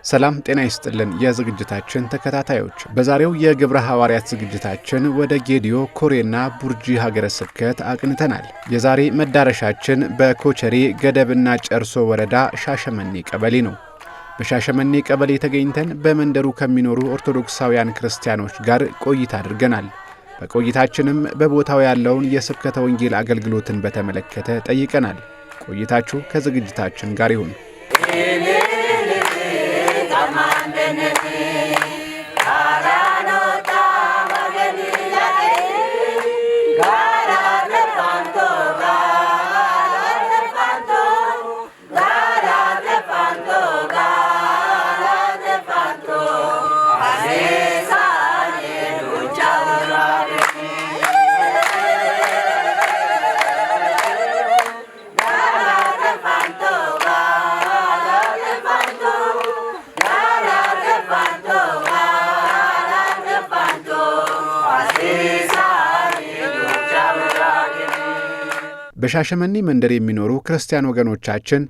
ሰላም ጤና ይስጥልን የዝግጅታችን ተከታታዮች በዛሬው የግብረ ሐዋርያት ዝግጅታችን ወደ ጌዲዮ ኮሬና ቡርጂ ሀገረ ስብከት አቅንተናል። የዛሬ መዳረሻችን በኮቸሬ ገደብና ጨርሶ ወረዳ ሻሸመኔ ቀበሌ ነው። በሻሸመኔ ቀበሌ ተገኝተን በመንደሩ ከሚኖሩ ኦርቶዶክሳውያን ክርስቲያኖች ጋር ቆይታ አድርገናል። በቆይታችንም በቦታው ያለውን የስብከተ ወንጌል አገልግሎትን በተመለከተ ጠይቀናል። ቆይታችሁ ከዝግጅታችን ጋር ይሁን። በሻሸመኔ መንደር የሚኖሩ ክርስቲያን ወገኖቻችን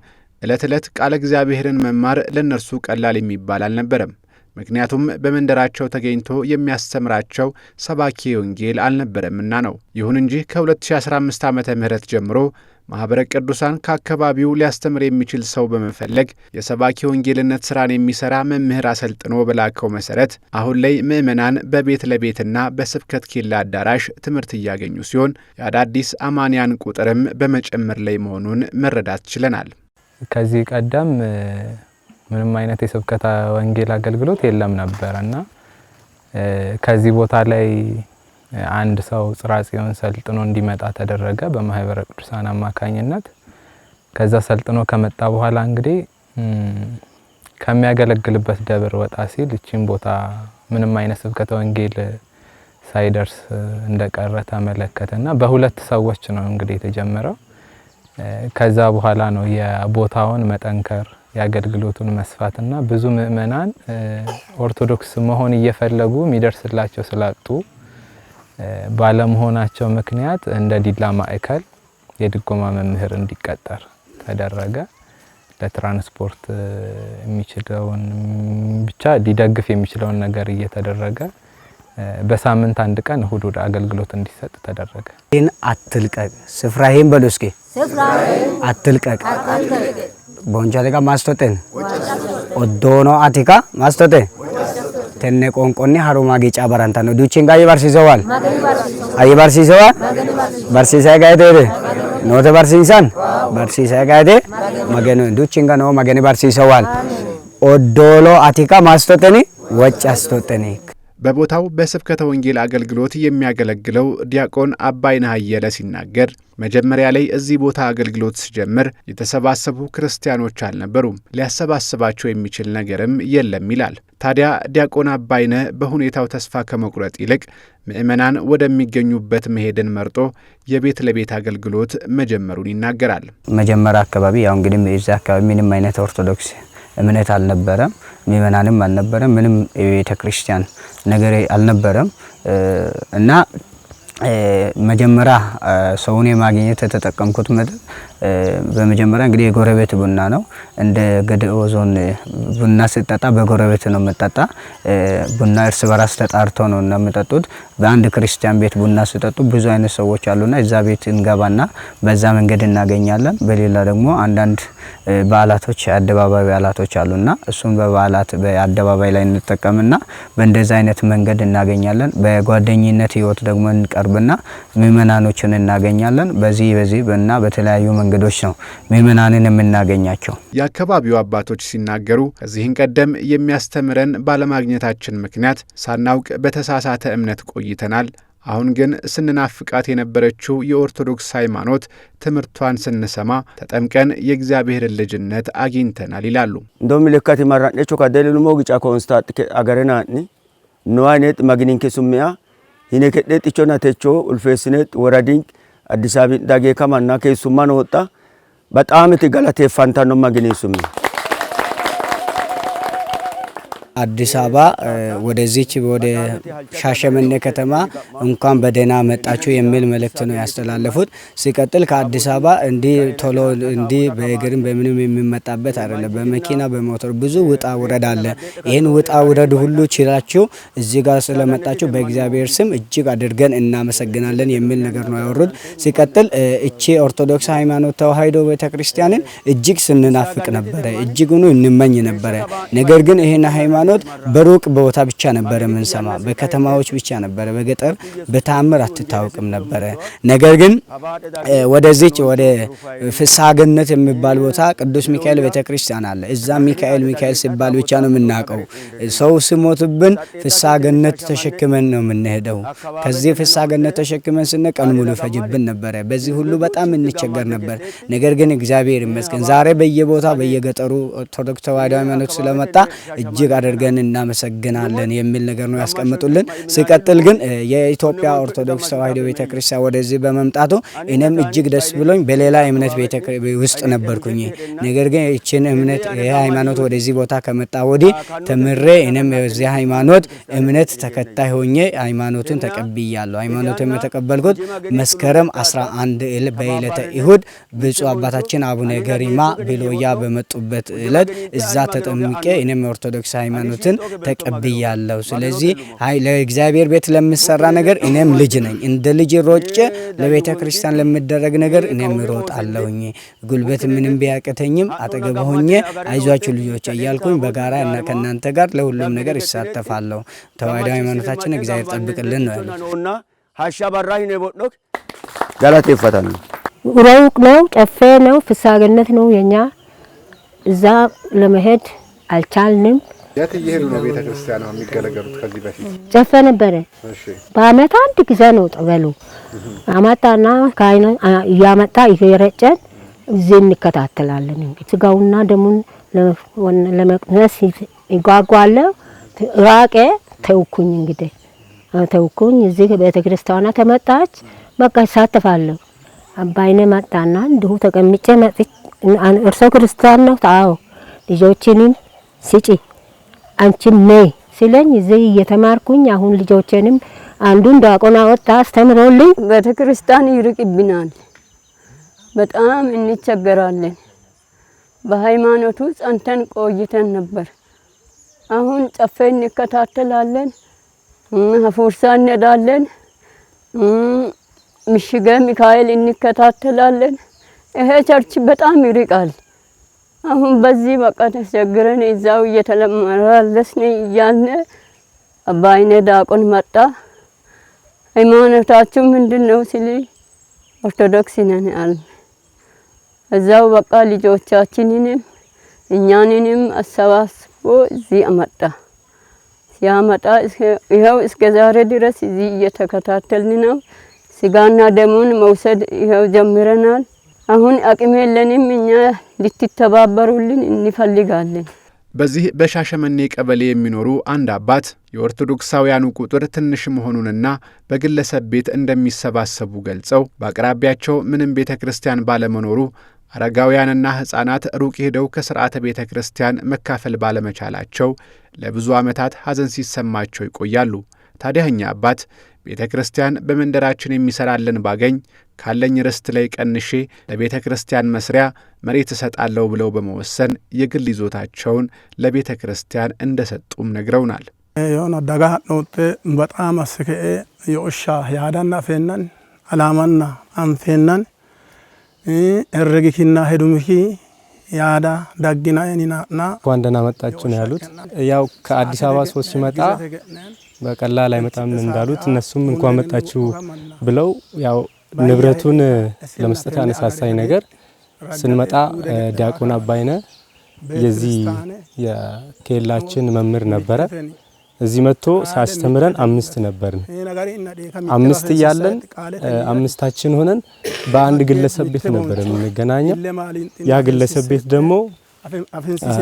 ዕለት ቃለ እግዚአብሔርን መማር ለነርሱ ቀላል የሚባል አልነበረም። ምክንያቱም በመንደራቸው ተገኝቶ የሚያስተምራቸው ሰባኪ ወንጌል አልነበረምና ነው። ይሁን እንጂ ከ2015 ዓመተ ምህረት ጀምሮ ማኅበረ ቅዱሳን ከአካባቢው ሊያስተምር የሚችል ሰው በመፈለግ የሰባኪ ወንጌልነት ሥራን የሚሠራ መምህር አሰልጥኖ በላከው መሠረት አሁን ላይ ምዕመናን በቤት ለቤትና በስብከት ኬላ አዳራሽ ትምህርት እያገኙ ሲሆን የአዳዲስ አማንያን ቁጥርም በመጨመር ላይ መሆኑን መረዳት ችለናል። ከዚህ ቀደም ምንም አይነት የስብከተ ወንጌል አገልግሎት የለም ነበርና ከዚህ ቦታ ላይ አንድ ሰው ጽራጽዮን ሰልጥኖ እንዲመጣ ተደረገ በማኅበረ ቅዱሳን አማካኝነት። ከዛ ሰልጥኖ ከመጣ በኋላ እንግዲህ ከሚያገለግልበት ደብር ወጣ ሲል እቺን ቦታ ምንም አይነት ስብከተ ወንጌል ሳይደርስ እንደቀረ ተመለከተና በሁለት ሰዎች ነው እንግዲህ የተጀመረው። ከዛ በኋላ ነው የቦታውን መጠንከር የአገልግሎቱን መስፋትና ብዙ ምዕመናን ኦርቶዶክስ መሆን እየፈለጉ የሚደርስላቸው ስላጡ ባለመሆናቸው ምክንያት እንደ ዲላ ማዕከል የድጎማ መምህር እንዲቀጠር ተደረገ። ለትራንስፖርት የሚችለውን ብቻ ሊደግፍ የሚችለውን ነገር እየተደረገ በሳምንት አንድ ቀን እሁድ አገልግሎት እንዲሰጥ ተደረገ። ይህን አትልቀቅ ስፍራዬን በሉ እስኪ አትልቀቅ ቦንቻቴ ጋ ማስቶቴን ኦዶኖ አቲካ ማስቶቴ ተነ ቆንቆኒ ሀሩማ ጌጫ በራንታ ነው ዱቺን ጋር ይባርሲሰዋል ባርሲሳይ ጋር ሄደ ኖተ ባርሲሳይ ጋር ሄደ መገኑ ዱቺን ጋር ነው መገኒ ባርሲሰዋል ኦዶሎ አቲካ ማስቶቴኒ ወጭ አስቶቴኒ። በቦታው በስብከተ ወንጌል አገልግሎት የሚያገለግለው ዲያቆን አባይነህ አየለ ሲናገር መጀመሪያ ላይ እዚህ ቦታ አገልግሎት ሲጀምር የተሰባሰቡ ክርስቲያኖች አልነበሩም፣ ሊያሰባስባቸው የሚችል ነገርም የለም ይላል። ታዲያ ዲያቆን አባይነህ በሁኔታው ተስፋ ከመቁረጥ ይልቅ ምዕመናን ወደሚገኙበት መሄድን መርጦ የቤት ለቤት አገልግሎት መጀመሩን ይናገራል። መጀመሪያ አካባቢ ያው እንግዲህ እዚህ አካባቢ ምንም አይነት ኦርቶዶክስ እምነት አልነበረም፣ ምዕመናንም አልነበረም፣ ምንም የቤተ ክርስቲያን ነገር አልነበረም እና መጀመሪያ ሰውን የማግኘት የተጠቀምኩት መጠን በመጀመሪያ እንግዲህ የጎረቤት ቡና ነው። እንደ ገደኦ ዞን ቡና ሲጠጣ በጎረቤት ነው መጣጣ ቡና እርስ በራስ ተጣርቶ ነው እና መጣጡት። በአንድ ክርስቲያን ቤት ቡና ሲጠጡ ብዙ አይነት ሰዎች አሉና እዛ ቤት እንገባና በዛ መንገድ እናገኛለን። በሌላ ደግሞ አንዳንድ በዓላቶች አደባባይ በዓላቶች አሉና እሱን በበዓላት በአደባባይ ላይ እንጠቀምና በእንደዛ አይነት መንገድ እናገኛለን። በጓደኝነት ህይወት ደግሞ እንቀርብና ምዕመናኖችን እናገኛለን። በዚህ እና በተለያዩ መንገዶች ነው ምዕመናንን የምናገኛቸው። የአካባቢው አባቶች ሲናገሩ ከዚህን ቀደም የሚያስተምረን ባለማግኘታችን ምክንያት ሳናውቅ በተሳሳተ እምነት ቆይተናል። አሁን ግን ስንናፍቃት የነበረችው የኦርቶዶክስ ሃይማኖት ትምህርቷን ስንሰማ ተጠምቀን የእግዚአብሔርን ልጅነት አግኝተናል ይላሉ። እንደውም ለካት ማራነቾ ካደለሉ ሞግጫ ኮንስታንት አገረናኒ ኖዋኔት ማግኒንከ ሱሚያ ይነከደት ቾና ተቾ ኡልፌስኔት ወራዲን አዲስ አበባ ዳጌ ከማና ከሱማን ወጣ በጣም ትገላቴ ፋንታ ነው ማግኒ ሱሚ አዲስ አበባ ወደዚች ወደ ሻሸመኔ ከተማ እንኳን በደህና መጣችሁ የሚል መልእክት ነው ያስተላለፉት። ሲቀጥል ከአዲስ አበባ እንዲህ ቶሎ እንዲህ በእግርም በምንም የሚመጣበት አይደለም። በመኪና በሞተር ብዙ ውጣ ውረድ አለ። ይህን ውጣ ውረድ ሁሉ ችላችሁ እዚህ ጋር ስለመጣችሁ በእግዚአብሔር ስም እጅግ አድርገን እናመሰግናለን የሚል ነገር ነው ያወሩት። ሲቀጥል እቺ ኦርቶዶክስ ሃይማኖት ተዋሕዶ ቤተክርስቲያንን እጅግ ስንናፍቅ ነበረ፣ እጅጉኑ እንመኝ ነበረ። ነገር ግን ይሄን ሃይማኖት በሩቅ ቦታ ብቻ ነበር የምንሰማ፣ በከተማዎች ብቻ ነበር፣ በገጠር በታምር አትታወቅም ነበረ። ነገር ግን ወደዚች ወደ ፍስሐ ገነት የሚባል ቦታ ቅዱስ ሚካኤል ቤተክርስቲያን አለ። እዛ ሚካኤል ሲባል ብቻ ነው የምናውቀው። ሰው ሲሞትብን ፍስሐ ገነት ተሸክመን ነው የምንሄደው። ከዚህ ፍስሐ ገነት ተሸክመን ስነ ቀን ሙሉ ፈጅብን ነበረ። በዚህ ሁሉ በጣም እንቸገር ነበር። ነገር ግን እግዚአብሔር ይመስገን ዛሬ በየቦታ በየገጠሩ ኦርቶዶክስ ተዋሕዶ ሃይማኖት ስለመጣ እጅግ አድርገን እናመሰግናለን የሚል ነገር ነው ያስቀምጡልን። ሲቀጥል ግን የኢትዮጵያ ኦርቶዶክስ ተዋሕዶ ቤተክርስቲያን ወደዚህ በመምጣቱ እኔም እጅግ ደስ ብሎኝ በሌላ እምነት ውስጥ ነበርኩኝ። ነገር ግን ይችን እምነት የሃይማኖት ወደዚህ ቦታ ከመጣ ወዲህ ተምሬ እኔም የዚህ ሃይማኖት እምነት ተከታይ ሆኜ ሃይማኖቱን ተቀብያለሁ። ሃይማኖቱን የተቀበልኩት መስከረም 11 በዕለተ እሁድ ብፁዕ አባታችን አቡነ ገሪማ ቢሎያ በመጡበት ዕለት እዛ ተጠምቄ እኔም ኦርቶዶክስ ሃይማኖትን ተቀብያለሁ። ስለዚህ ለእግዚአብሔር ቤት ለሚሰራ ነገር እኔም ልጅ ነኝ። እንደ ልጅ ሮጬ ለቤተ ክርስቲያን ለሚደረግ ነገር እኔም ሮጣለሁኝ። ጉልበት ምንም ቢያቅተኝም አጠገብ ሆኜ አይዟችሁ ልጆች እያልኩኝ በጋራ እና ከናንተ ጋር ለሁሉም ነገር ይሳተፋለሁ። ተዋሕዶ ሃይማኖታችን እግዚአብሔር ጠብቅልን ነው ያሉት። ሀሻ በራይ ነው ቦዶክ ጋላቴ ይፈታል። ሩቅ ነው፣ ጨፌ ነው፣ ፍስሐ ገነት ነው የኛ። እዛ ለመሄድ አልቻልንም። የት እየሄዱ ነው ቤተ ክርስቲያኗ የሚገለገሉት? ከዚህ በፊት ጨፌ ነበረ። በአመት አንድ ጊዜ ነው ጠበሉ አማታና ካይና እያመጣ እየረጨን እዚህ እንከታተላለን። እንግዲህ ስጋውና ደሙን ለመቅመስ ይጓጓለ ራቄ ተውኩኝ። እንግዲህ ተውኩኝ። እዚህ ቤተ ክርስቲያኗ ተመጣች። በቃ ይሳተፋለሁ። አባይነ መጣና እንዲሁ ተቀምጬ መጥቼ እርሶ ክርስቲያን ነው? አዎ። ልጆችንም ስጪ አንቺም ነይ ሲለኝ እዚህ እየተማርኩኝ አሁን ልጆችንም አንዱን ዲያቆን አወጣ አስተምሮልኝ። ቤተ ክርስቲያን ይርቅብናል፣ በጣም እንቸገራለን። በሃይማኖቱ ጸንተን ቆይተን ነበር። አሁን ጨፌ እንከታተላለን፣ ሀፉርሳ እንሄዳለን፣ ምሽገ ሚካኤል እንከታተላለን። ይሄ ቸርች በጣም ይርቃል። አሁን በዚህ በቃ ተቸግረን እዛው እየተለማመለስን እያልን አባይነ ዲያቆን መጣ። ሃይማኖታችሁ ምንድነው ሲል ኦርቶዶክስ ነን አልን። እዛው በቃ ልጆቻችንንም እኛንንም አሰባስቦ እዚህ አመጣ። ሲያመጣ ይኸው እስከ ዛሬ ድረስ እዚህ እየተከታተልን ነው። ስጋና ደሙን መውሰድ ይኸው ጀምረናል። አሁን አቅም የለንም። እኛ ልትተባበሩልን እንፈልጋለን። በዚህ በሻሸመኔ ቀበሌ የሚኖሩ አንድ አባት የኦርቶዶክሳውያኑ ቁጥር ትንሽ መሆኑንና በግለሰብ ቤት እንደሚሰባሰቡ ገልጸው በአቅራቢያቸው ምንም ቤተ ክርስቲያን ባለመኖሩ አረጋውያንና ሕፃናት ሩቅ ሄደው ከሥርዓተ ቤተ ክርስቲያን መካፈል ባለመቻላቸው ለብዙ ዓመታት ሐዘን ሲሰማቸው ይቆያሉ። ታዲያ እኛ አባት ቤተ ክርስቲያን በመንደራችን የሚሰራልን ባገኝ ካለኝ ርስት ላይ ቀንሼ ለቤተ ክርስቲያን መስሪያ መሬት እሰጣለሁ ብለው በመወሰን የግል ይዞታቸውን ለቤተ ክርስቲያን እንደሰጡም ነግረውናል። የሆነ ደጋ ኖት በጣም አስከኤ የኦሻ ያዳና ፌናን አላማና አንፌናን እርግኪና ሄዱምኪ ያዳ ዳግና የኒናና እንኳን ደህና መጣችሁ ነው ያሉት። ያው ከአዲስ አበባ ሰው ሲመጣ በቀላል አይመጣም እንዳሉት እነሱም እንኳን መጣችሁ ብለው ያው ንብረቱን ለመስጠት ያነሳሳኝ ነገር ስንመጣ ዲያቆን አባይነ የዚህ የኬላችን መምህር ነበረ። እዚህ መጥቶ ሲያስተምረን 5 ነበርን። 5 እያለን 5ታችን ሆነን በአንድ ግለሰብ ቤት ነበር የምንገናኘው። ያ ግለሰብ ቤት ደግሞ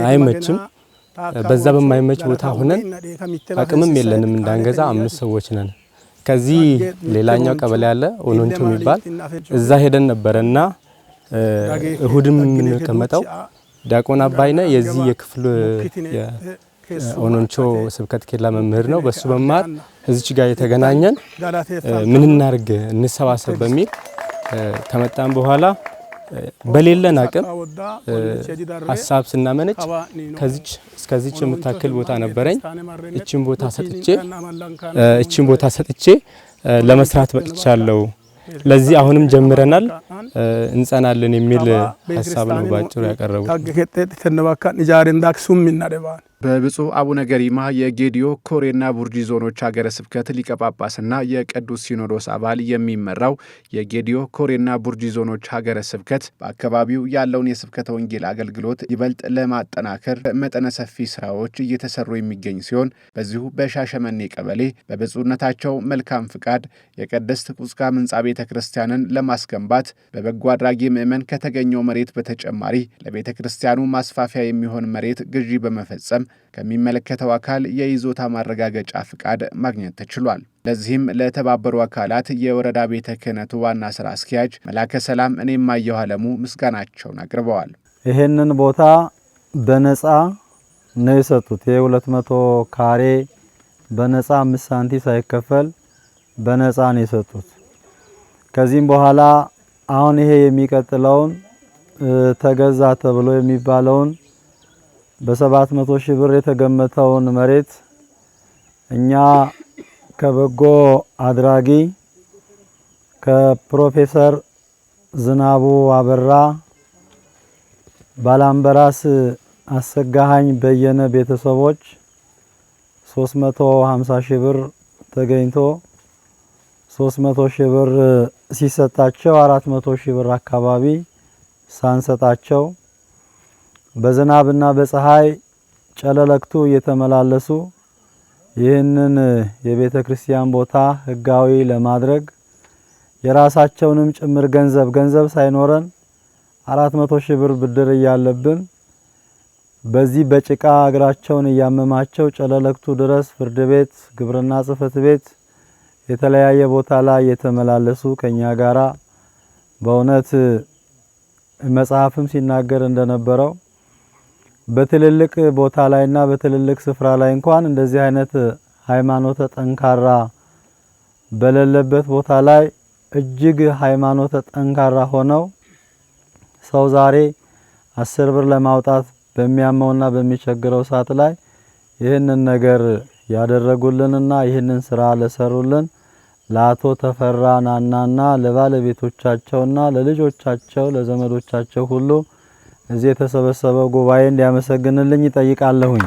አይመችም። በዛ በማይመች ቦታ ሆነን አቅምም የለንም እንዳንገዛ 5 ሰዎች ነን። ከዚህ ሌላኛው ቀበሌ ያለ ኦኖንቶ የሚባል እዛ ሄደን ነበርና እሁድም የምንቀመጠው ዲያቆን አባይነ የዚህ የክፍል ኦኖንቾ ስብከት ኬላ መምህር ነው። በሱ መማር እዚች ጋር የተገናኘን ምን እናርግ እንሰባሰብ በሚል ከመጣን በኋላ በሌለን አቅም ሐሳብ ስናመነጭ ከዚች እስከዚች የምታክል ቦታ ነበረኝ። እቺን ቦታ ሰጥቼ ለመስራት በቅቻለሁ። ለዚህ አሁንም ጀምረናል እንጸናለን የሚል ሐሳብ ነው ባጭሩ ያቀረቡት። በብፁዕ አቡነ ገሪማ የጌዲዮ ኮሬና ቡርጂ ዞኖች ሀገረ ስብከት ሊቀ ጳጳስና የቅዱስ ሲኖዶስ አባል የሚመራው የጌዲዮ ኮሬና ቡርጂ ዞኖች ሀገረ ስብከት በአካባቢው ያለውን የስብከተ ወንጌል አገልግሎት ይበልጥ ለማጠናከር መጠነ ሰፊ ስራዎች እየተሰሩ የሚገኝ ሲሆን በዚሁ በሻሸመኔ ቀበሌ በብፁዕነታቸው መልካም ፍቃድ የቅድስት ቁስቋም ሕንጻ ቤተ ክርስቲያንን ለማስገንባት በበጎ አድራጊ ምዕመን ከተገኘው መሬት በተጨማሪ ለቤተ ክርስቲያኑ ማስፋፊያ የሚሆን መሬት ግዢ በመፈጸም ከሚመለከተው አካል የይዞታ ማረጋገጫ ፍቃድ ማግኘት ተችሏል። ለዚህም ለተባበሩ አካላት የወረዳ ቤተ ክህነቱ ዋና ስራ አስኪያጅ መላከ ሰላም እኔማየሁ አለሙ ምስጋናቸውን አቅርበዋል። ይሄንን ቦታ በነፃ ነው የሰጡት። የ200 ካሬ በነፃ 5 ሳንቲም ሳይከፈል በነፃ ነው የሰጡት። ከዚህም በኋላ አሁን ይሄ የሚቀጥለውን ተገዛ ተብሎ የሚባለውን በ700 ሺህ ብር የተገመተውን መሬት እኛ ከበጎ አድራጊ ከፕሮፌሰር ዝናቡ አበራ ባላምበራስ አሰጋሃኝ በየነ ቤተሰቦች 350 ሺህ ብር ተገኝቶ 300 ሺህ ብር ሲሰጣቸው 400 ሺህ ብር አካባቢ ሳንሰጣቸው በዝናብና በፀሐይ ጨለለክቱ እየተመላለሱ ይህንን የቤተ ክርስቲያን ቦታ ህጋዊ ለማድረግ የራሳቸውንም ጭምር ገንዘብ ሳይኖረን 400 ሺህ ብር ብድር እያለብን በዚህ በጭቃ እግራቸውን እያመማቸው ጨለለክቱ ድረስ ፍርድ ቤት፣ ግብርና ጽሕፈት ቤት የተለያየ ቦታ ላይ የተመላለሱ ከኛ ጋራ በእውነት መጽሐፍም ሲናገር እንደነበረው በትልልቅ ቦታ ላይና በትልልቅ ስፍራ ላይ እንኳን እንደዚህ አይነት ሃይማኖተ ጠንካራ በሌለበት ቦታ ላይ እጅግ ሃይማኖተ ጠንካራ ሆነው ሰው ዛሬ 10 ብር ለማውጣት በሚያመውና በሚቸግረው ሰዓት ላይ ይህንን ነገር ያደረጉልንና ይህንን ስራ ለሰሩልን ለአቶ ተፈራ ናናና ለባለቤቶቻቸውና ለልጆቻቸው ለዘመዶቻቸው ሁሉ እዚህ የተሰበሰበው ጉባኤ እንዲያመሰግንልኝ ይጠይቃለሁኝ።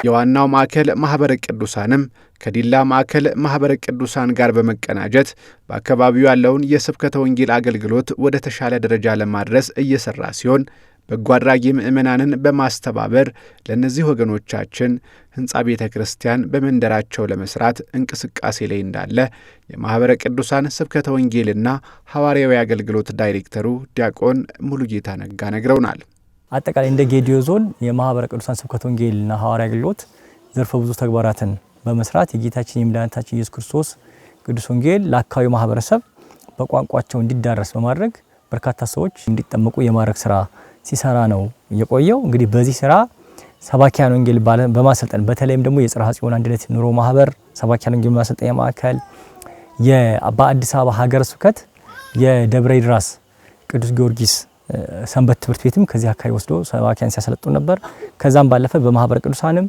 የዋናው ማዕከል ማህበረ ቅዱሳንም ከዲላ ማዕከል ማህበረ ቅዱሳን ጋር በመቀናጀት በአካባቢው ያለውን የስብከተ ወንጌል አገልግሎት ወደ ተሻለ ደረጃ ለማድረስ እየሰራ ሲሆን በጎ አድራጊ ምዕመናንን በማስተባበር ለእነዚህ ወገኖቻችን ሕንጻ ቤተ ክርስቲያን በመንደራቸው ለመስራት እንቅስቃሴ ላይ እንዳለ የማህበረ ቅዱሳን ስብከተ ወንጌልና ሐዋርያዊ አገልግሎት ዳይሬክተሩ ዲያቆን ሙሉጌታ ነጋ ነግረውናል። አጠቃላይ እንደ ጌዲዮ ዞን የማህበረ ቅዱሳን ስብከተ ወንጌልና ሐዋርያዊ አገልግሎት ዘርፈ ብዙ ተግባራትን በመስራት የጌታችን የመድኃኒታችን ኢየሱስ ክርስቶስ ቅዱስ ወንጌል ለአካባቢው ማህበረሰብ በቋንቋቸው እንዲዳረስ በማድረግ በርካታ ሰዎች እንዲጠመቁ የማድረግ ስራ ሲሰራ ነው የቆየው። እንግዲህ በዚህ ስራ ሰባኪያን ወንጌል በማሰልጠን በተለይም ደግሞ የጽርሐ ጽዮን አንድነት ኑሮ ማህበር ሰባኪያን ወንጌል ማሰልጠኛ ማዕከል በአዲስ አበባ ሀገረ ስብከት የደብረ ይድራስ ቅዱስ ጊዮርጊስ ሰንበት ትምህርት ቤትም ከዚህ አካባቢ ወስዶ ሰባኪያን ሲያሰለጥኑ ነበር። ከዛም ባለፈ በማህበረ ቅዱሳንም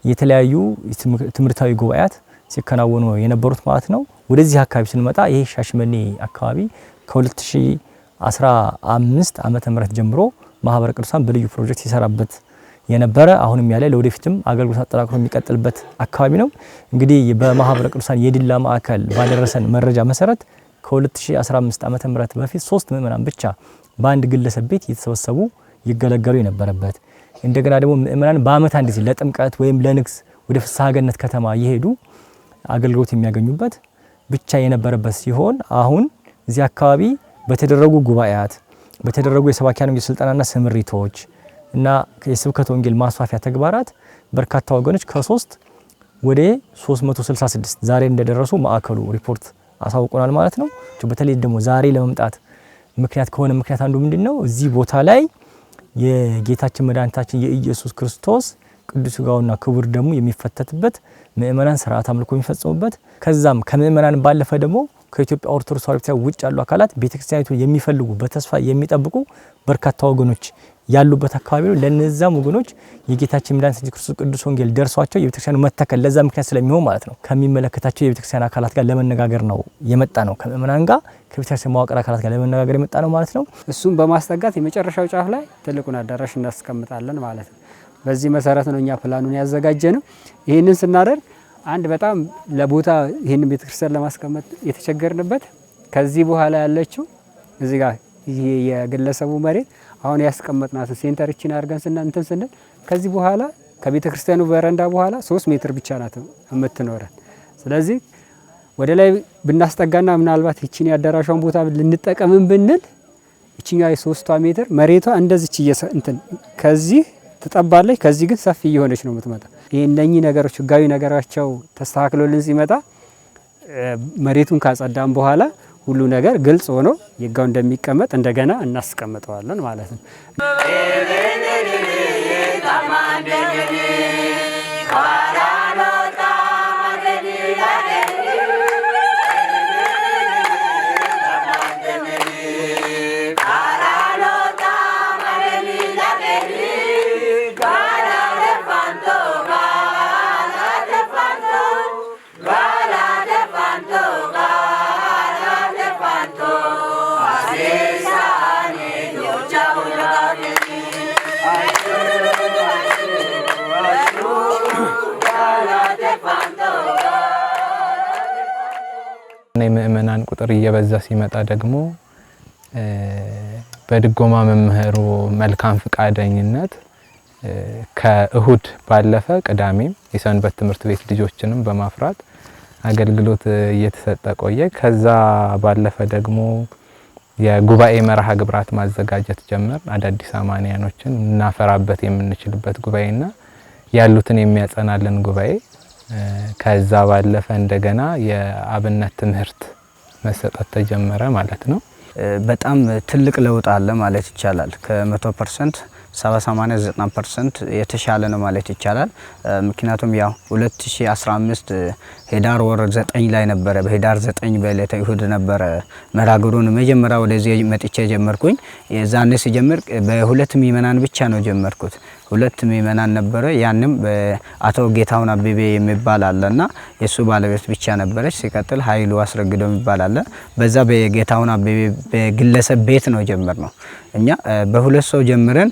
የተለያዩ ትምህርታዊ ጉባኤያት ሲከናወኑ የነበሩት ማለት ነው። ወደዚህ አካባቢ ስንመጣ ይሄ ሻሸመኔ አካባቢ ከ2015 ዓመተ ምህረት ጀምሮ ማህበረ ቅዱሳን በልዩ ፕሮጀክት ሲሰራበት የነበረ አሁንም ያለ ለወደፊትም አገልግሎት አጠናክሮ የሚቀጥልበት አካባቢ ነው። እንግዲህ በማህበረ ቅዱሳን የዲላ ማዕከል ባደረሰን መረጃ መሰረት ከ2015 ዓመተ ምህረት በፊት 3 ምዕመናን ብቻ በአንድ ግለሰብ ቤት እየተሰበሰቡ ይገለገሉ የነበረበት እንደገና ደግሞ ምዕመናን በአመት አንድ ጊዜ ለጥምቀት ወይም ለንግስ ወደ ፍስሐ ገነት ከተማ እየሄዱ አገልግሎት የሚያገኙበት ብቻ የነበረበት ሲሆን አሁን እዚህ አካባቢ በተደረጉ ጉባኤያት በተደረጉ የሰባኪያን ወንጌል ስልጠናና ስምሪቶች እና የስብከተ ወንጌል ማስፋፊያ ተግባራት በርካታ ወገኖች ከ3 ወደ 366 ዛሬ እንደደረሱ ማዕከሉ ሪፖርት አሳውቆናል ማለት ነው። በተለይ ደግሞ ዛሬ ለመምጣት ምክንያት ከሆነ ምክንያት አንዱ ምንድነው እዚህ ቦታ ላይ የጌታችን መድኃኒታችን የኢየሱስ ክርስቶስ ቅዱስ ሥጋውና ክቡር ደሙ የሚፈተትበት ምእመናን ሥርዓተ አምልኮ የሚፈጽሙበት ከዛም ከምእመናን ባለፈ ደግሞ ከኢትዮጵያ ኦርቶዶክስ ተዋሕዶ ቤተክርስቲያን ውጭ ያሉ አካላት ቤተክርስቲያኒቱን የሚፈልጉ በተስፋ የሚጠብቁ በርካታ ወገኖች ያሉበት አካባቢ ነው። ለነዛም ወገኖች የጌታችን መድኃኒታችን ክርስቶስ ቅዱስ ወንጌል ደርሷቸው የቤተክርስቲያኑ መተከል ለዛ ምክንያት ስለሚሆን ማለት ነው ከሚመለከታቸው የቤተክርስቲያን አካላት ጋር ለመነጋገር ነው የመጣ ነው። ከምእመናን ጋር ከቤተክርስቲያን መዋቅር አካላት ጋር ለመነጋገር የመጣ ነው ማለት ነው። እሱን በማስጠጋት የመጨረሻው ጫፍ ላይ ትልቁን አዳራሽ እናስቀምጣለን ማለት ነው። በዚህ መሰረት ነው እኛ ፕላኑን ያዘጋጀነው። ይህንን ስናደርግ አንድ በጣም ለቦታ ይህንን ቤተክርስቲያን ለማስቀመጥ የተቸገርንበት ከዚህ በኋላ ያለችው እዚህ ጋር ይሄ የግለሰቡ መሬት አሁን ያስቀመጥናት ሴንተር እቺን አድርገን እንትን ስንል ከዚህ በኋላ ከቤተክርስቲያኑ በረንዳ በኋላ 3 ሜትር ብቻ ናት የምትኖረን። ስለዚህ ወደ ላይ ብናስጠጋና ምናልባት እቺን ያዳራሿን ቦታ ልንጠቀምን ብንል እቺኛ የ3 ሜትር መሬቷ እንደዚህ እንትን ከዚህ ትጠባለች፣ ከዚህ ግን ሰፊ እየሆነች ነው የምትመጣ። እነኚህ ነገሮች ህጋዊ ነገራቸው ተስተካክሎልን ሲመጣ መሬቱን ካጸዳም በኋላ ሁሉ ነገር ግልጽ ሆኖ የጋው እንደሚቀመጥ እንደገና እናስቀምጠዋለን ማለት ነው። የምእመናን ቁጥር እየበዛ ሲመጣ ደግሞ በድጎማ መምህሩ መልካም ፍቃደኝነት ከእሁድ ባለፈ ቅዳሜም የሰንበት ትምህርት ቤት ልጆችንም በማፍራት አገልግሎት እየተሰጠ ቆየ። ከዛ ባለፈ ደግሞ የጉባኤ መርሃ ግብራት ማዘጋጀት ጀመር። አዳዲስ አማንያኖችን እናፈራበት የምንችልበት ጉባኤና ያሉትን የሚያጸናልን ጉባኤ። ከዛ ባለፈ እንደገና የአብነት ትምህርት መሰጠት ተጀመረ ማለት ነው። በጣም ትልቅ ለውጥ አለ ማለት ይቻላል። ከ100% 70-80-90% የተሻለ ነው ማለት ይቻላል። ምክንያቱም ያው 2015 ሄዳር ወር 9 ላይ ነበረ። በሄዳር 9 በዕለተ እሁድ ነበረ መርሃ ግብሩን መጀመሪያ ወደዚህ መጥቼ ጀመርኩኝ። የዛኔ ሲጀምር በሁለት ምእመናን ብቻ ነው ጀመርኩት። ሁለት ምእመናን ነበረ። ያንም በአቶ ጌታውን አበቤ የሚባል አለና የሱ ባለቤት ብቻ ነበረች። ሲቀጥል ኃይሉ አስረግደው የሚባል አለ። በዛ በጌታውን አበቤ በግለሰብ ቤት ነው ጀመርነው። እኛ በሁለት ሰው ጀምረን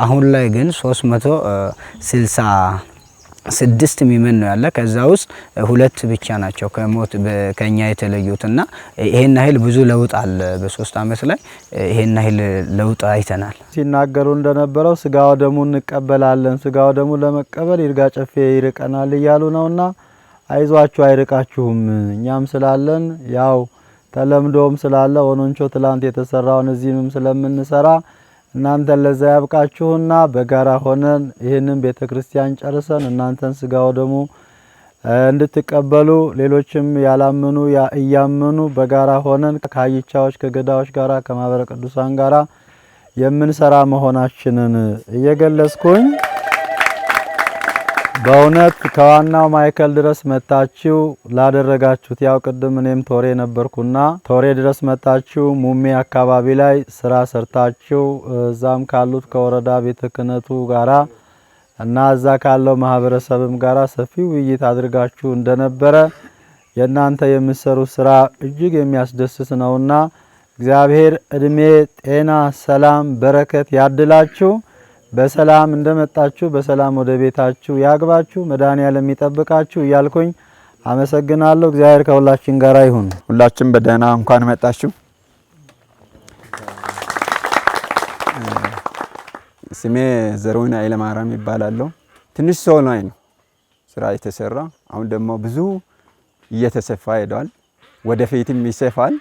አሁን ላይ ግን 366 ምእመን ነው ያለ። ከዛ ውስጥ ሁለት ብቻ ናቸው ከሞት ከኛ የተለዩትና ይሄን ያህል ብዙ ለውጥ አለ። በ3 አመት ላይ ይሄን ያህል ለውጥ አይተናል። ሲናገሩ እንደነበረው ስጋው ደሙ እንቀበላለን፣ ስጋው ደሙ ለመቀበል ይርጋ ጨፌ ይርቀናል እያሉ ነውና አይዟችሁ አይርቃችሁም። እኛም ስላለን ያው ተለምዶም ስላለ ወኖንቾ ትላንት የተሰራውን እዚህም ስለምንሰራ እናንተን ለዛ ያብቃችሁና በጋራ ሆነን ይህንን ቤተክርስቲያን ጨርሰን እናንተን ስጋው ደሙ እንድትቀበሉ ሌሎችም ያላመኑ እያመኑ በጋራ ሆነን ከአይቻዎች ከገዳዎች ጋራ ከማህበረ ቅዱሳን ጋራ የምንሰራ መሆናችንን እየገለጽኩኝ በእውነት ከዋናው ማይከል ድረስ መጣችሁ ላደረጋችሁት ያው ቅድም እኔም ቶሬ ነበርኩና ቶሬ ድረስ መጣችሁ ሙሜ አካባቢ ላይ ስራ ሰርታችሁ እዛም ካሉት ከወረዳ ቤተ ክህነቱ ጋራ እና እዛ ካለው ማህበረሰብም ጋራ ሰፊ ውይይት አድርጋችሁ እንደነበረ የናንተ የምትሰሩ ስራ እጅግ የሚያስደስት ነውና እግዚአብሔር እድሜ፣ ጤና፣ ሰላም፣ በረከት ያድላችሁ። በሰላም እንደመጣችሁ በሰላም ወደ ቤታችሁ ያግባችሁ። መድኃኔዓለም ይጠብቃችሁ እያልኩኝ አመሰግናለሁ። እግዚአብሔር ከሁላችን ጋር ይሁን። ሁላችን በደህና እንኳን መጣችሁ። ስሜ ዘሮና ኃይለማርያም ይባላለሁ። ትንሽ ሰው ላይ ነው ስራ የተሰራ። አሁን ደግሞ ብዙ እየተሰፋ ሄዷል። ወደፊትም ይሰፋል።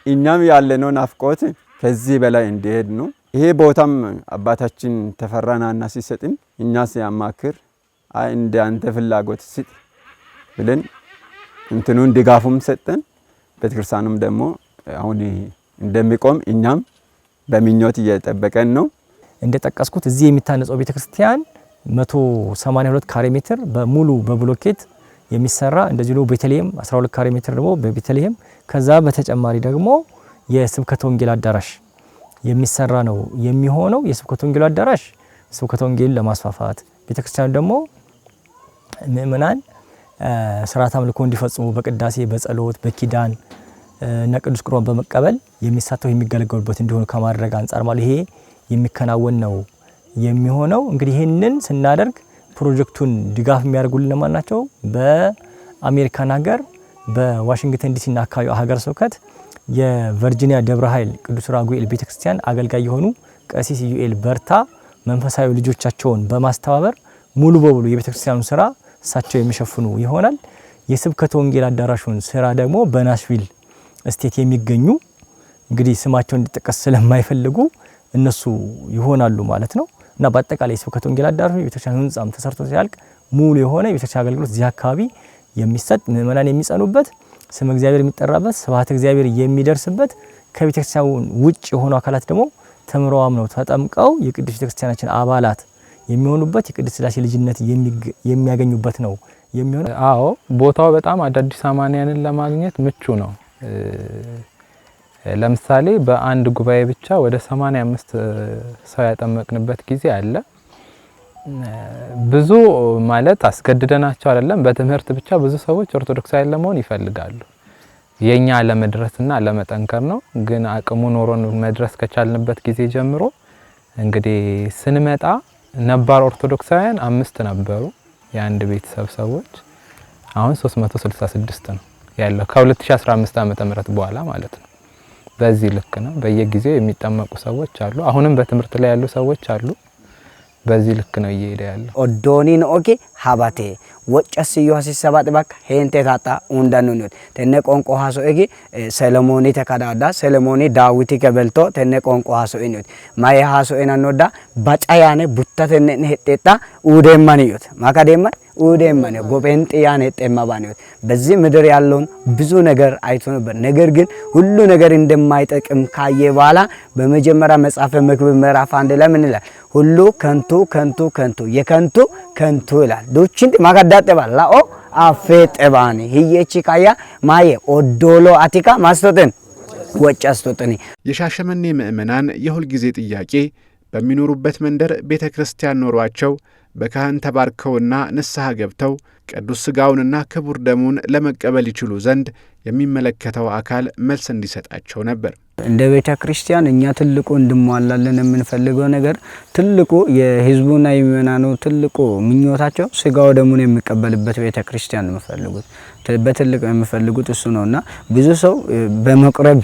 እኛም ያለነው ናፍቆት ከዚህ በላይ እንዲሄድ ነው። ይሄ ቦታም አባታችን ተፈራናና ሲሰጥን እኛ ሲያማክር እንደ አንተ ፍላጎት ስጥ ብለን እንትኑን ድጋፉም ሰጠን። ቤተክርስቲያኑም ደግሞ አሁን እንደሚቆም እኛም በምኞት እየጠበቀን ነው። እንደጠቀስኩት እዚህ የሚታነጸው ቤተክርስቲያን 182 ካሬ ሜትር በሙሉ በብሎኬት የሚሰራ እንደዚህ ነው። ቤተልሔም 12 ካሬ ሜትር ደግሞ በቤተልሔም ከዛ በተጨማሪ ደግሞ የስብከተ ወንጌል አዳራሽ የሚሰራ ነው የሚሆነው። የስብከተ ወንጌል አዳራሽ ስብከተ ወንጌል ለማስፋፋት ቤተክርስቲያኑ ደግሞ ምእመናን ስርዓተ አምልኮ እንዲፈጽሙ በቅዳሴ በጸሎት በኪዳን እና ቅዱስ ቁርባን በመቀበል የሚሳተፉ የሚገለገሉበት እንዲሆኑ ከማድረግ አንፃር ማለት ይሄ የሚከናወን ነው የሚሆነው። እንግዲህ ይሄንን ስናደርግ ፕሮጀክቱን ድጋፍ የሚያደርጉልን ለማን ናቸው? በአሜሪካን ሀገር በዋሽንግተን ዲሲ እና አካባቢው ሀገረ ስብከት የቨርጂኒያ ደብረ ኃይል ቅዱስ ራጉኤል ቤተክርስቲያን አገልጋይ የሆኑ ቀሲስ ዩኤል በርታ መንፈሳዊ ልጆቻቸውን በማስተባበር ሙሉ በሙሉ የቤተክርስቲያኑን ስራ እሳቸው የሚሸፍኑ ይሆናል። የስብከተ ወንጌል አዳራሹን ስራ ደግሞ በናሽቪል ስቴት የሚገኙ እንግዲህ ስማቸው እንዲጠቀስ ስለማይፈልጉ እነሱ ይሆናሉ ማለት ነው። እና በአጠቃላይ የስብከተ ወንጌል አዳራሹ የቤተክርስቲያን ህንጻም ተሰርቶ ሲያልቅ ሙሉ የሆነ የቤተክርስቲያን አገልግሎት እዚህ አካባቢ የሚሰጥ ምእመናን የሚጸኑበት ስም እግዚአብሔር የሚጠራበት ስብሐተ እግዚአብሔር የሚደርስበት ከቤተክርስቲያኑ ውጭ የሆኑ አካላት ደግሞ ተምረው አምነው ተጠምቀው የቅድስት ቤተክርስቲያናችን አባላት የሚሆኑበት የቅድስት ሥላሴ ልጅነት የሚያገኙበት ነው የሚሆነው። አዎ ቦታው በጣም አዳዲስ አማንያንን ለማግኘት ምቹ ነው። ለምሳሌ በአንድ ጉባኤ ብቻ ወደ 85 ሰው ያጠመቅንበት ጊዜ አለ። ብዙ ማለት አስገድደናቸው አይደለም፣ በትምህርት ብቻ ብዙ ሰዎች ኦርቶዶክሳውያን ለመሆን ይፈልጋሉ። የኛ ለመድረስና ለመጠንከር ነው። ግን አቅሙ ኖሮን መድረስ ከቻልንበት ጊዜ ጀምሮ እንግዲህ ስንመጣ ነባር ኦርቶዶክሳውያን 5 ነበሩ የአንድ ቤተሰብ ሰዎች። አሁን 366 ነው ያለው ከ2015 ዓመተ ምህረት በኋላ ማለት ነው። በዚህ ልክ ነው። በየጊዜው የሚጠመቁ ሰዎች አሉ። አሁንም በትምህርት ላይ ያሉ ሰዎች አሉ። በዚህ ልክ ነው እየሄደ ያለው። ኦዶኒን ኦኬ ሀባቴ ወጨስዮ ሀሲሰባት ባክ ሄንቴ ታጣ ኡንዳኑን ተነ ቆንቆ ሀሶ እጊ ሰለሞኒ ተካዳዳ ሰለሞኒ ዳዊት ከበልቶ ተነ ቆንቆ ሀሶ እኒት ማይ ሀሶ እናኖዳ ባጫያኔ ቡታተነ ሄጤጣ ኡዴማንዮት ማካዴማ ኡዴማን ጎጴንጥያን ሄጤማባንዮት በዚህ ምድር ያለውን ብዙ ነገር አይቶ ነበር። ነገር ግን ሁሉ ነገር እንደማይጠቅም ካየ በኋላ በመጀመሪያ መጽሐፈ መክብብ ምዕራፍ 1 ላይ ምን ይላል? ሁሉ ከንቱ ከንቱ ከንቱ የከንቱ ከንቱ ይላል። ዶችንት ማጋዳጠባል ላኦ አፌጠባኒ ህየቺ ካያ ማየ ኦዶሎ አቲካ ማስተተን ወጫስተተኒ የሻሸመኔ ምእመናን የሁል ጊዜ ጥያቄ በሚኖሩበት መንደር ቤተክርስቲያን ኖሯቸው በካህን ተባርከውና ንስሐ ገብተው ቅዱስ ሥጋውንና ክቡር ደሙን ለመቀበል ይችሉ ዘንድ የሚመለከተው አካል መልስ እንዲሰጣቸው ነበር። እንደ ቤተ ክርስቲያን እኛ ትልቁ እንድሟላለን የምንፈልገው ነገር ትልቁ የህዝቡና የምእመናኑ ትልቁ ምኞታቸው ሥጋው ደሙን የሚቀበልበት ቤተ ክርስቲያን ነው የሚፈልጉት። በትልቅ የሚፈልጉት እሱ ነውና ብዙ ሰው በመቁረብ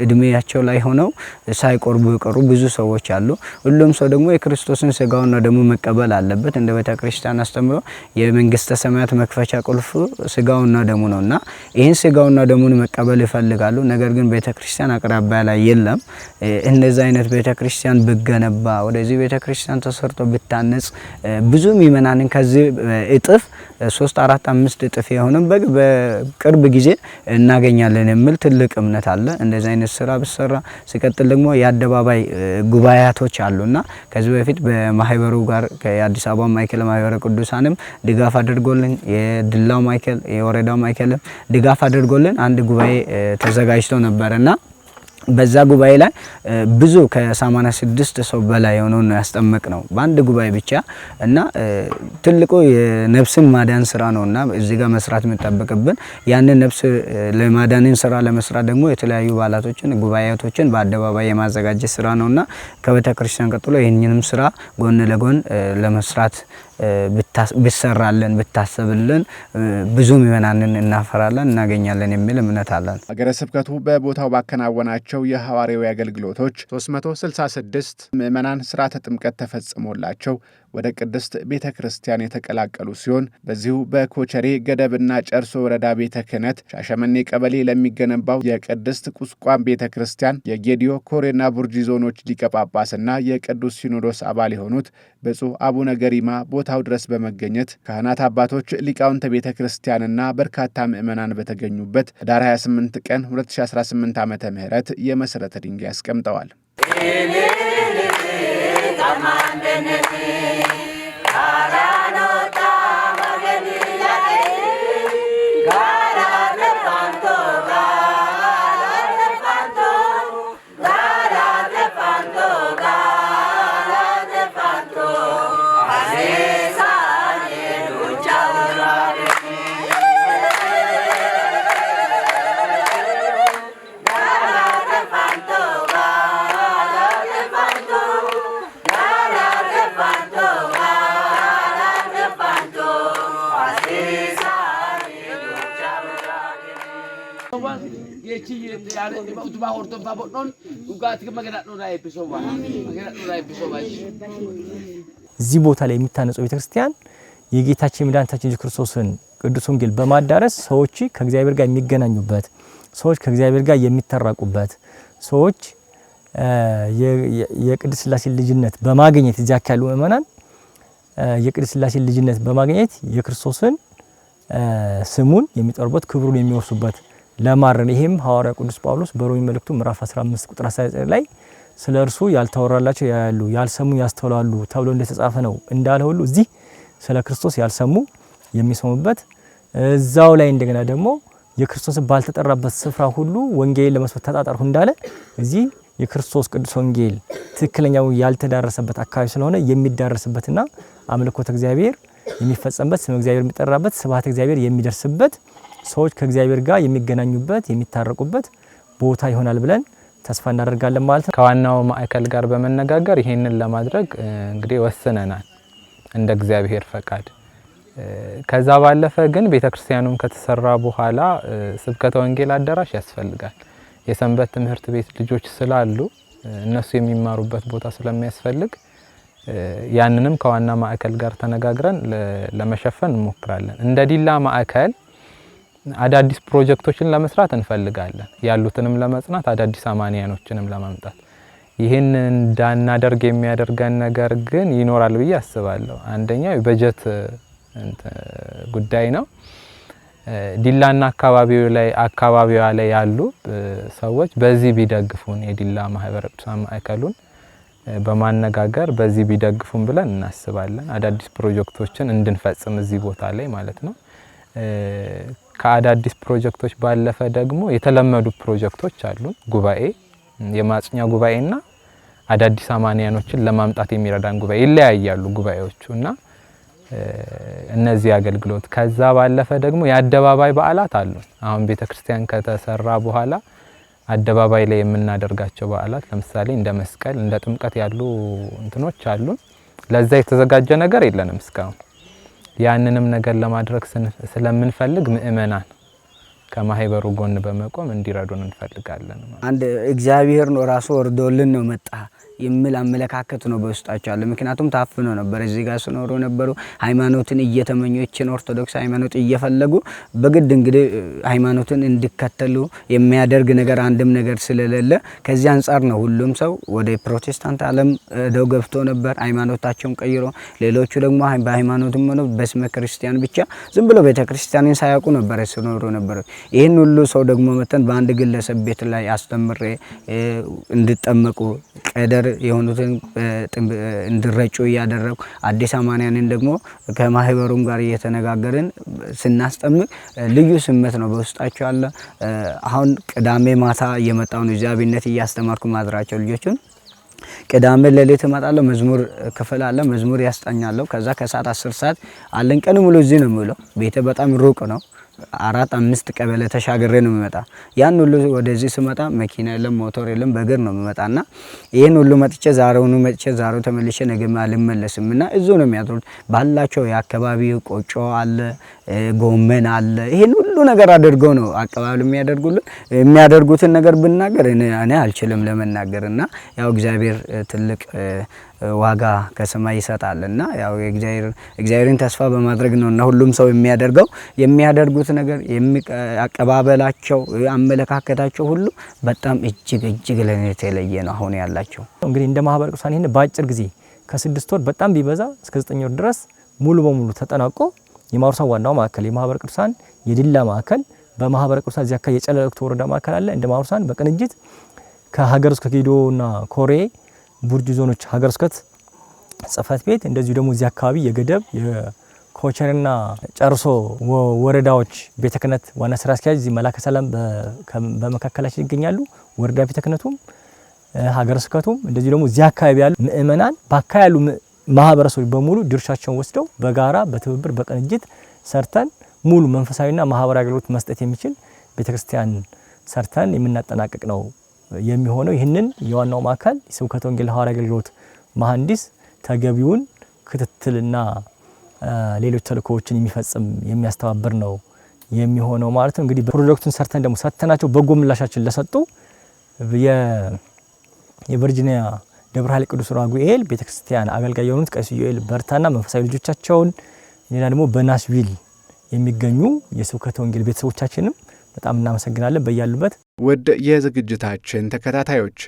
እድሜያቸው ላይ ሆነው ሳይቆርቡ የቀሩ ብዙ ሰዎች አሉ። ሁሉም ሰው ደግሞ የክርስቶስን ሥጋውና ደሙ መቀበል አለበት። እንደ ቤተ ክርስቲያን አስተምሮ የመንግስተ ሰማያት መክፈቻ ቁልፍ ሥጋውና ደሙ ነውና ይህን ሥጋውና ደሙን መቀበል ይፈልጋሉ። ነገር ግን ቤተ ክርስቲያን አቅራቢያ ላይ የለም። እንደዚህ አይነት ቤተ ክርስቲያን ብገነባ ወደዚህ ቤተ ክርስቲያን ተሰርቶ ብታነጽ ብዙ ምእመናንን ከዚህ እጥፍ 3 4 5 እጥፍ የሆነ በቅርብ ጊዜ እናገኛለን የሚል ትልቅ እምነት አለ። እንደዚህ አይነት ስራ ብሰራ ሲቀጥል ደግሞ የአደባባይ ጉባኤያቶች አሉና ከዚህ በፊት በማህበሩ ጋር ከአዲስ አበባ ማዕከል ማህበረ ቅዱሳንም ድጋፍ አድርጎልን የድላው ማዕከል የወረዳው ማዕከልም ድጋፍ አድርጎልን አንድ ጉባኤ ተዘጋጅቶ ነበርና በዛ ጉባኤ ላይ ብዙ ከ86 ሰው በላይ ሆኖ ነው ያስጠመቅ ነው በአንድ ጉባኤ ብቻ እና ትልቁ የነፍስን ማዳን ስራ ነውና እዚህ ጋር መስራት የሚጠበቅብን ያንን ነፍስ ለማዳንን ስራ ለመስራት ደግሞ የተለያዩ በዓላቶችን ጉባኤያቶችን በአደባባይ የማዘጋጀት ስራ ነውና ከቤተ ክርስቲያን ቀጥሎ ይህንንም ስራ ጎን ለጎን ለመስራት ብሰራለን ብታሰብልን ብዙ ምእመናንን እናፈራለን እናገኛለን የሚል እምነት አለን። ሀገረ ስብከቱ በቦታው ባከናወናቸው የሐዋርያዊ አገልግሎቶች 366 ምእመናን ሥርዓተ ጥምቀት ተፈጽሞላቸው ወደ ቅድስት ቤተ ክርስቲያን የተቀላቀሉ ሲሆን በዚሁ በኮቸሬ ገደብና ጨርሶ ወረዳ ቤተ ክህነት ሻሸመኔ ቀበሌ ለሚገነባው የቅድስት ቁስቋም ቤተ ክርስቲያን የጌዲዮ ኮሬና ቡርጂ ዞኖች ሊቀ ጳጳስና የቅዱስ ሲኖዶስ አባል የሆኑት ብፁዕ አቡነ ገሪማ ቦታው ድረስ በመገኘት ካህናት አባቶች፣ ሊቃውንተ ቤተ ክርስቲያንና በርካታ ምእመናን በተገኙበት ኅዳር 28 ቀን 2018 ዓመተ ምህረት የመሠረተ ድንጋይ አስቀምጠዋል። እዚህ ቦታ ላይ የሚታነጸው ቤተክርስቲያን የጌታችን የመድኃኒታችን ኢየሱስ ክርስቶስን ቅዱስ ወንጌል በማዳረስ ሰዎች ከእግዚአብሔር ጋር የሚገናኙበት፣ ሰዎች ከእግዚአብሔር ጋር የሚተራቁበት፣ ሰዎች የቅድስት ሥላሴ ልጅነት በማግኘት እዚያ ያሉ ምእመናን የቅድስት ሥላሴ ልጅነት በማግኘት የክርስቶስን ስሙን የሚጠሩበት፣ ክብሩን የሚወርሱበት ለማረን ይሄም ሐዋርያ ቅዱስ ጳውሎስ በሮሜ መልእክቱ ምዕራፍ 15 ቁጥር 19 ላይ ስለ እርሱ ያልተወራላቸው ያያሉ ያልሰሙ ያስተውላሉ ተብሎ እንደተጻፈ ነው እንዳለ ሁሉ እዚህ ስለ ክርስቶስ ያልሰሙ የሚሰሙበት እዛው ላይ እንደገና ደግሞ የክርስቶስ ባልተጠራበት ስፍራ ሁሉ ወንጌል ለመስበክ ተጣጣርሁ እንዳለ እዚህ የክርስቶስ ቅዱስ ወንጌል ትክክለኛው ያልተዳረሰበት አካባቢ ስለሆነ የሚዳረስበትና አምልኮተ እግዚአብሔር የሚፈጸምበት ስመ እግዚአብሔር የሚጠራበት ስብሐተ እግዚአብሔር የሚደርስበት ሰዎች ከእግዚአብሔር ጋር የሚገናኙበት የሚታረቁበት ቦታ ይሆናል ብለን ተስፋ እናደርጋለን ማለት ነው። ከዋናው ማዕከል ጋር በመነጋገር ይሄንን ለማድረግ እንግዲህ ወስነናል እንደ እግዚአብሔር ፈቃድ። ከዛ ባለፈ ግን ቤተክርስቲያኑም ከተሰራ በኋላ ስብከተ ወንጌል አዳራሽ ያስፈልጋል። የሰንበት ትምህርት ቤት ልጆች ስላሉ እነሱ የሚማሩበት ቦታ ስለሚያስፈልግ ያንንም ከዋና ማዕከል ጋር ተነጋግረን ለመሸፈን እንሞክራለን። እንደ ዲላ ማዕከል አዳዲስ ፕሮጀክቶችን ለመስራት እንፈልጋለን። ያሉትንም ለመጽናት አዳዲስ አማንያኖችንም ለማምጣት ይህን እንዳናደርግ የሚያደርገን ነገር ግን ይኖራል ብዬ አስባለሁ። አንደኛው የበጀት ጉዳይ ነው። ዲላና አካባቢዋ ላይ ያሉ ሰዎች በዚህ ቢደግፉን የዲላ ማህበረ ቅዱሳን ማዕከሉን በማነጋገር በዚህ ቢደግፉን ብለን እናስባለን። አዳዲስ ፕሮጀክቶችን እንድንፈጽም እዚህ ቦታ ላይ ማለት ነው። ከአዳዲስ ፕሮጀክቶች ባለፈ ደግሞ የተለመዱ ፕሮጀክቶች አሉ። ጉባኤ፣ የማጽኛ ጉባኤና አዳዲስ አማንያኖችን ለማምጣት የሚረዳን ጉባኤ ይለያያሉ ጉባኤዎቹና እነዚህ አገልግሎት። ከዛ ባለፈ ደግሞ የአደባባይ በዓላት አሉ። አሁን ቤተክርስቲያን ከተሰራ በኋላ አደባባይ ላይ የምናደርጋቸው በዓላት ለምሳሌ እንደ መስቀል፣ እንደ ጥምቀት ያሉ እንትኖች አሉ። ለዛ የተዘጋጀ ነገር የለንም እስካሁን። ያንንም ነገር ለማድረግ ስለምንፈልግ ምእመናን ከማህበሩ ጎን በመቆም እንዲረዱን እንፈልጋለን። አንድ እግዚአብሔር ነው ራሱ ወርዶልን ነው መጣ የሚል አመለካከት ነው በውስጣቸው ያለ። ምክንያቱም ታፍኖ ነበር እዚህ ጋር ሲኖሩ ነበሩ። ሃይማኖትን እየተመኙ እቺን ኦርቶዶክስ ሃይማኖት እየፈለጉ በግድ እንግዲህ ሃይማኖትን እንዲከተሉ የሚያደርግ ነገር አንድም ነገር ስለሌለ ከዚህ አንፃር ነው ሁሉም ሰው ወደ ፕሮቴስታንት ዓለም ደው ገብቶ ነበር ሃይማኖታቸውን ቀይሮ። ሌሎቹ ደግሞ በሃይማኖትም ሆነ በስመ ክርስቲያን ብቻ ዝም ብሎ ቤተክርስቲያንን ሳያውቁ ነበር ሲኖሩ ነበር። ይህን ሁሉ ሰው ደግሞ መተን በአንድ ግለሰብ ቤት ላይ አስተምሬ እንዲጠመቁ ቀደር የሆኑትን እንዲረጩ እያደረጉ አዲስ አማንያንን ደግሞ ከማህበሩም ጋር እየተነጋገርን ስናስጠምቅ ልዩ ስሜት ነው በውስጣቸው ያለ። አሁን ቅዳሜ ማታ እየመጣሁ ነው እዚያ አብነት እያስተማርኩ ማድራቸው ልጆቹን ቅዳሜ ሌሊት እመጣለሁ። መዝሙር ክፍል አለ፣ መዝሙር ያስጠኛለሁ። ከዛ ከሰዓት 10 ሰዓት አለን። ቀን ሙሉ እዚህ ነው የምውለው። ቤቴ በጣም ሩቅ ነው። 4-5 ቀበሌ ተሻግሬ ነው የሚመጣ። ያን ሁሉ ወደዚህ ስመጣ መኪና የለም ሞተር የለም በእግር ነው የሚመጣና ይሄን ሁሉ መጥቼ ዛሬውኑ መጥቼ ዛሬው ተመልሼ ነገም አልመለስምና እዚሁ ነው የሚያድሩት። ባላቸው የአካባቢው ቆጮ አለ፣ ጎመን አለ። ይሄን ሁሉ ነገር አድርገው ነው አቀባበል የሚያደርጉልን። የሚያደርጉትን ነገር ብናገር እኔ አልችልም ለመናገርና ያው እግዚአብሔር ትልቅ ዋጋ ከሰማይ ይሰጣልና ያው እግዚአብሔርን ተስፋ በማድረግ ነውና ሁሉም ሰው የሚያደርጉት ነገር አቀባበላቸው፣ አመለካከታቸው ሁሉ በጣም እጅግ ለኔ የተለየ ነው አሁን ያላቸው። እንግዲህ እንደ ማህበረ ቅዱሳን ይሄን በአጭር ጊዜ ከ6 ወር በጣም ቢበዛ እስከ 9 ወር ድረስ ሙሉ በሙሉ ተጠናቆ የማውርሳን ዋናው ማዕከል የማህበረ ቅዱሳን የዲላ ማዕከል በማህበረ ቅዱሳን እዚያ የጨለለክት ወረዳ ማዕከል አለ። እንደ ማውርሳን በቅንጅት ከሀገረ ስብከት ጌዶና ኮሬ ቡርጅ ዞኖች ሀገረ ስብከት ጽሕፈት ቤት እንደዚሁ ደግሞ እዚህ አካባቢ የገደብ የኮቸርና ጨርሶ ወረዳዎች ቤተ ክህነት ዋና ስራ አስኪያጅ እዚህ መላከ ሰላም በመካከላችን ይገኛሉ። ወረዳ ቤተ ክህነቱም ሀገረ ስብከቱም እንደዚሁ ደግሞ እዚህ አካባቢ ያሉ ምእመናን በአካባቢ ያሉ ማህበረሰቦች በሙሉ ድርሻቸውን ወስደው በጋራ በትብብር በቅንጅት ሰርተን ሙሉ መንፈሳዊና ማህበራዊ አገልግሎት መስጠት የሚችል ቤተክርስቲያን ሰርተን የምናጠናቀቅ ነው የሚሆነው። ይህንን የዋናው ማዕከል የስብከተ ወንጌል ሐዋርያዊ አገልግሎት መሐንዲስ ተገቢውን ክትትልና ሌሎች ተልእኮዎችን የሚፈጽም የሚያስተባብር ነው የሚሆነው ማለት ነው። እንግዲህ ፕሮጀክቱን ሰርተን ደግሞ ሰጥተናቸው በጎ ምላሻችን ለሰጡ የቨርጂኒያ ደብረ ኃይል ቅዱስ ራጉኤል ቤተክርስቲያን አገልጋይ የሆኑት ቀሲስ ዮኤል በርታና መንፈሳዊ ልጆቻቸውን ሌላ ደግሞ በናሽቪል የሚገኙ የስብከተ ወንጌል ቤተሰቦቻችንም በጣም እናመሰግናለን በያሉበት። ውድ የዝግጅታችን ተከታታዮች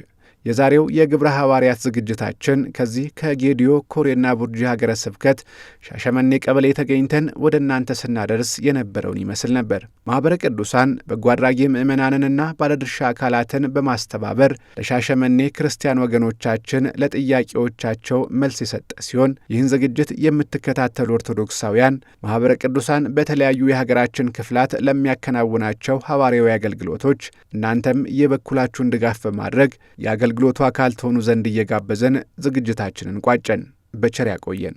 የዛሬው የግብረ ሐዋርያት ዝግጅታችን ከዚህ ከጌዲዮ ኮሬና ቡርጂ ሀገረ ስብከት ሻሸመኔ ቀበሌ ተገኝተን ወደ እናንተ ስናደርስ የነበረውን ይመስል ነበር። ማኅበረ ቅዱሳን በጎ አድራጊ ምእመናንንና ባለድርሻ አካላትን በማስተባበር ለሻሸመኔ ክርስቲያን ወገኖቻችን ለጥያቄዎቻቸው መልስ የሰጠ ሲሆን ይህን ዝግጅት የምትከታተሉ ኦርቶዶክሳውያን ማኅበረ ቅዱሳን በተለያዩ የሀገራችን ክፍላት ለሚያከናውናቸው ሐዋርያዊ አገልግሎቶች እናንተም የበኩላችሁን ድጋፍ በማድረግ የአገልግሎቱ አካል ትሆኑ ዘንድ እየጋበዘን ዝግጅታችንን ቋጨን። በቸር ያቆየን።